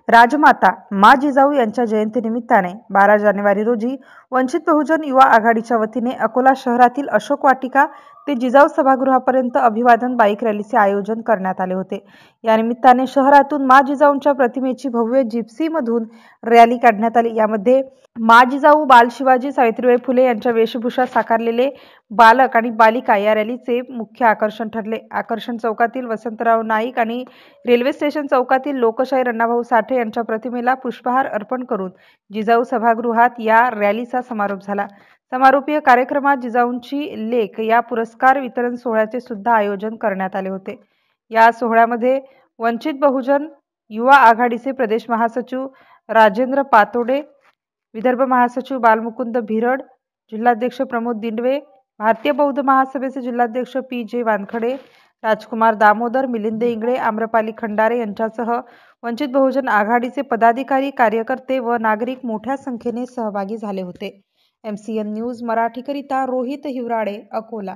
राजमाता मा जिजाऊ यांच्या जयंतीनिमित्ताने 12 जानेवारी रोजी वंचित बहुजन युवा आघाडीच्या वतीने अकोला शहरातील अशोक वाटिका ते जिजाऊ सभागृहापर्यंत अभिवादन बाईक रॅलीचे आयोजन करण्यात आले होते। या निमित्ताने शहरातून मा जिजाऊंच्या प्रतिमेची भव्य जिप्सीमधून रॅली काढण्यात आली। यामध्ये मा जिजाऊ, बाल शिवाजी, सावित्रीबाई फुले यांच्या वेशभूषा साकारलेले बालक आणि बालिका या रॅलीचे मुख्य आकर्षण ठरले। आकर्षण चौकातील वसंतराव नाईक आणि रेल्वे स्टेशन चौकातील लोकशाहीर अण्णाभाऊ साठे यांच्या प्रतिमेला पुष्पहार अर्पण करून जिजाऊ सभागृहात या रॅलीचा समारोप झाला। समारोपीय कार्यक्रमात जिजाऊंची लेख या पुरस्कार वितरण सोहळ्याचे सुद्धा आयोजन करण्यात आले होते। या सोहळ्यामध्ये वंचित बहुजन युवा आघाडीचे प्रदेश महासचिव राजेंद्र पातोडे, विदर्भ महासचिव बालमुकुंद भिरड, जिल्हाध्यक्ष प्रमोद दिंडवे, भारतीय बौद्ध महासभेचे जिल्हाध्यक्ष पी.जे. वानखडे, राजकुमार दामोदर, मिलिंद इंगळे, आम्रपाली खंडारे यांच्यासह वंचित बहुजन आघाडीचे पदाधिकारी, कार्यकर्ते व नागरिक मोठ्या संख्येने सहभागी झाले होते। MCN न्यूज मराठीकरिता रोहित हिवराडे, अकोला।